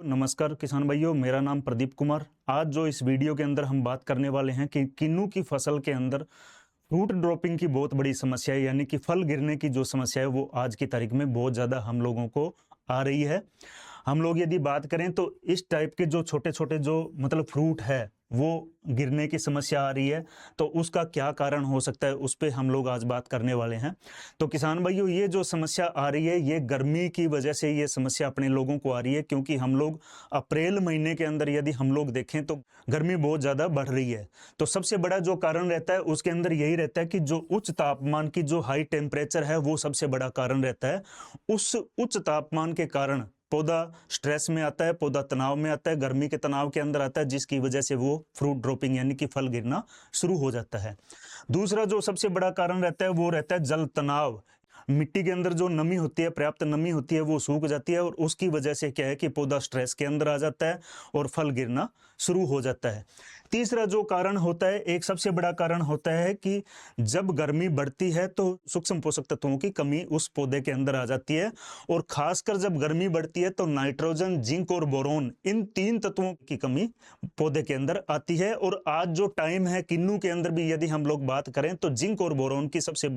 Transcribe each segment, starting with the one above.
नमस्कार किसान भाइयों, मेरा नाम प्रदीप कुमार। आज जो इस वीडियो के अंदर हम बात करने वाले हैं कि किन्नू की फसल के अंदर फ्रूट ड्रॉपिंग की बहुत बड़ी समस्या है, यानी कि फल गिरने की जो समस्या है वो आज की तारीख में बहुत ज़्यादा हम लोगों को आ रही है। हम लोग यदि बात करें तो इस टाइप के जो छोटे छोटे जो फ्रूट है वो गिरने की समस्या आ रही है, तो उसका क्या कारण हो सकता है उस पे हम लोग आज बात करने वाले हैं। तो किसान भाइयों, ये जो समस्या आ रही है ये गर्मी की वजह से ये समस्या अपने लोगों को आ रही है, क्योंकि हम लोग अप्रैल महीने के अंदर यदि हम लोग देखें तो गर्मी बहुत ज़्यादा बढ़ रही है। तो सबसे बड़ा जो कारण रहता है उसके अंदर यही रहता है कि जो उच्च तापमान की जो हाई टेम्परेचर है वो सबसे बड़ा कारण रहता है। उस उच्च तापमान के कारण पौधा स्ट्रेस में आता है, पौधा तनाव में आता है, गर्मी के तनाव के अंदर आता है, जिसकी वजह से वो फ्रूट ड्रॉपिंग यानी कि फल गिरना शुरू हो जाता है। दूसरा जो सबसे बड़ा कारण रहता है वो रहता है जल तनाव। मिट्टी के अंदर जो नमी होती है, पर्याप्त नमी होती है, वो सूख जाती है और उसकी वजह से क्या है कि पौधा स्ट्रेस के अंदर आ जाता है और फल गिरना शुरू हो जाता है। तीसरा जो कारण होता है, एक सबसे बड़ा कारण होता है कि जब गर्मी बढ़ती है तो सूक्ष्म पोषक तत्वों की कमी उस पौधे के अंदर आ जाती है, और खासकर जब गर्मी बढ़ती है तो नाइट्रोजन, जिंक और बोरोन, इन तीन तत्वों की कमी पौधे के अंदर आती है। और आज जो टाइम है किन्नू के अंदर भी यदि हम लोग बात करें तो जिंक और बोरोन की सबसे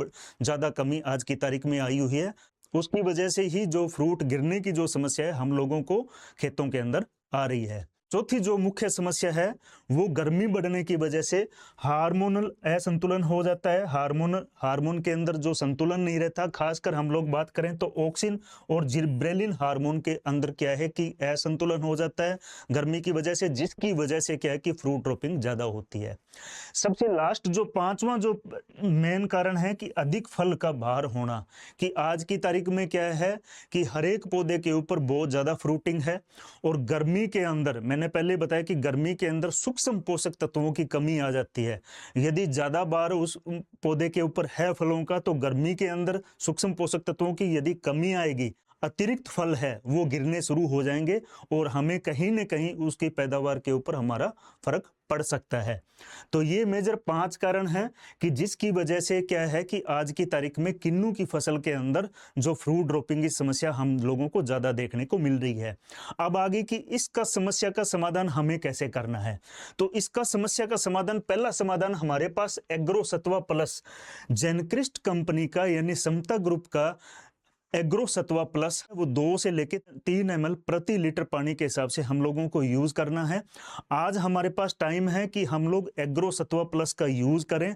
ज्यादा कमी आज की तारीख में आई हुई है। उसकी वजह से ही जो फ्रूट गिरने की जो समस्या है हम लोगों को खेतों के अंदर आ रही है। चौथी जो मुख्य समस्या है वो गर्मी बढ़ने की वजह से हार्मोनल असंतुलन हो जाता है। हार्मोन के अंदर जो संतुलन नहीं रहता, खासकर हम लोग बात करें तो ऑक्सिन और जिब्रेलिन हार्मोन के अंदर क्या है कि असंतुलन हो जाता है गर्मी की वजह से, जिसकी वजह से क्या है कि फ्रूट ड्रॉपिंग ज्यादा होती है। सबसे लास्ट जो पांचवा जो मेन कारण है कि अधिक फल का भार होना, कि आज की तारीख में क्या है कि हर एक पौधे के ऊपर बहुत ज्यादा फ्रूटिंग है, और गर्मी के अंदर मैंने पहले बताया कि गर्मी के अंदर सूक्ष्म पोषक तत्वों की कमी आ जाती है। यदि ज्यादा बार उस पौधे के ऊपर है फलों का तो गर्मी के अंदर सूक्ष्म पोषक तत्वों की यदि कमी आएगी, अतिरिक्त फल है वो गिरने शुरू हो जाएंगे और हमें कहीं न कहीं उसकी पैदावार के ऊपर हमारा फर्क पड़ सकता है। तो ये मेजर 5 कारण हैं कि जिसकी वजह से क्या है कि आज की तारीख में किन्नू की फसल के अंदर जो फ्रूट ड्रॉपिंग की समस्या हम लोगों को ज्यादा देखने को मिल रही है। अब आगे की इसका समस्या का समाधान हमें कैसे करना है, तो इसका समस्या का समाधान, पहला समाधान हमारे पास एग्रो सत्वा प्लस जेनक्रिस्ट कंपनी का यानी समता ग्रुप का एग्रो सत्वा प्लस, वो 2 से लेके 3 ml प्रति लीटर पानी के हिसाब से हम लोगों को यूज करना है। आज हमारे पास टाइम है कि हम लोग एग्रो सत्वा प्लस का यूज करें,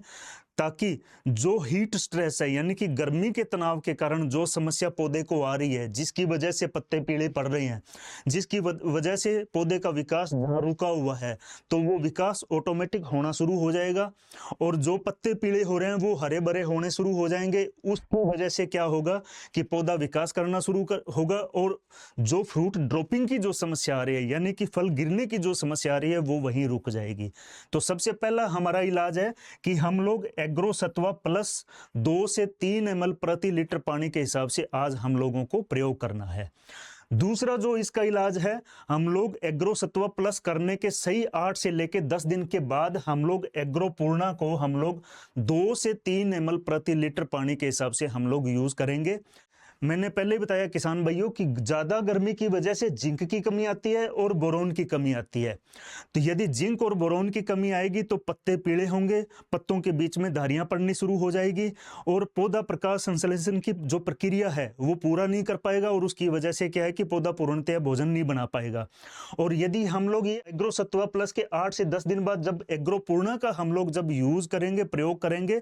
ताकि जो हीट स्ट्रेस है यानी कि गर्मी के तनाव के कारण जो समस्या पौधे को आ रही है, जिसकी वजह से पत्ते पीले पड़ रहे हैं, जिसकी वजह से पौधे का विकास जहां रुका हुआ है तो वो विकास ऑटोमेटिक होना शुरू हो जाएगा, और जो पत्ते पीले हो रहे हैं वो हरे भरे होने शुरू हो जाएंगे। उसकी वजह से क्या होगा कि पौधा विकास करना शुरू होगा, और जो फ्रूट ड्रॉपिंग की जो समस्या आ रही है यानी कि फल गिरने की जो समस्या आ रही है वो वहीं रुक जाएगी। तो सबसे पहला हमारा इलाज है कि हम लोग एग्रो सत्वा प्लस 2 से 3 ml प्रति लीटर पानी के हिसाब से आज हम लोगों को प्रयोग करना है। दूसरा जो इसका इलाज है, हम लोग एग्रो सत्वा प्लस करने के सही 8 से लेके 10 दिन के बाद हम लोग एग्रो पूर्णा को हम लोग 2 से 3 ml प्रति लीटर पानी के हिसाब से हम लोग यूज करेंगे। मैंने पहले बताया किसान भाइयों कि ज्यादा गर्मी की वजह से जिंक की कमी आती है और बोरोन की कमी आती है। तो यदि जिंक और बोरोन की कमी आएगी तो पत्ते पीले होंगे, पत्तों के बीच में धारियां पड़नी शुरू हो जाएगी, और पौधा प्रकाश संश्लेषण की जो प्रक्रिया है वो पूरा नहीं कर पाएगा, और उसकी वजह से क्या है कि पौधा पूर्णतया भोजन नहीं बना पाएगा। और यदि हम लोग ये एग्रो सत्वा प्लस के 8 से 10 दिन बाद जब एग्रो पूर्णा का हम लोग जब यूज करेंगे, प्रयोग करेंगे,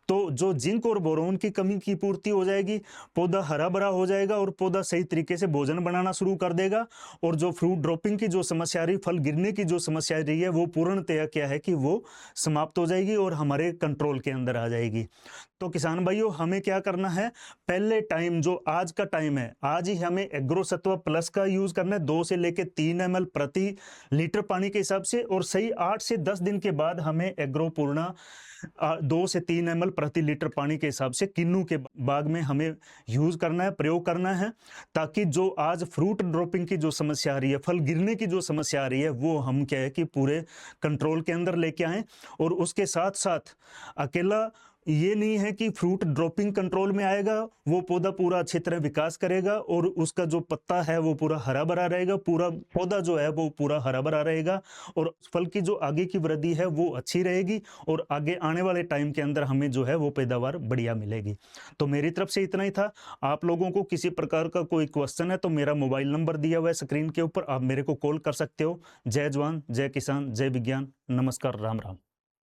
तो जो जिंक और बोरोन की कमी की पूर्ति हो जाएगी, पौधा हरा भरा हो जाएगा और पौधा सही तरीके से भोजन बनाना शुरू कर देगा, और जो फ्रूट ड्रॉपिंग की जो समस्या आ रही, फल गिरने की जो समस्या आ रही है वो पूर्णतया क्या है कि वो समाप्त हो जाएगी और हमारे कंट्रोल के अंदर आ जाएगी। तो किसान भाइयों, हमें क्या करना है, पहले टाइम जो आज का टाइम है, आज ही हमें एग्रो सत्वा प्लस का यूज करना है 2 से लेके 3 ml प्रति लीटर पानी के हिसाब से, और सही 8 से 10 दिन के बाद हमें एग्रो पूर्णा 2 से 3 ml प्रति लीटर पानी के हिसाब से किन्नू के बाग में हमें यूज करना है, प्रयोग करना है, ताकि जो आज फ्रूट ड्रॉपिंग की जो समस्या आ रही है, फल गिरने की जो समस्या आ रही है, वो हम क्या है कि पूरे कंट्रोल के अंदर लेके आए। और उसके साथ साथ अकेला ये नहीं है कि फ्रूट ड्रॉपिंग कंट्रोल में आएगा, वो पौधा पूरा अच्छी तरह विकास करेगा और उसका जो पत्ता है वो पूरा हरा भरा रहेगा, पूरा पौधा जो है वो पूरा हरा भरा रहेगा और फल की जो आगे की वृद्धि है वो अच्छी रहेगी और आगे आने वाले टाइम के अंदर हमें जो है वो पैदावार बढ़िया मिलेगी। तो मेरी तरफ से इतना ही था। आप लोगों को किसी प्रकार का कोई क्वेश्चन है तो मेरा मोबाइल नंबर दिया हुआ है स्क्रीन के ऊपर, आप मेरे को कॉल कर सकते हो। जय जवान, जय किसान, जय विज्ञान। नमस्कार, राम राम।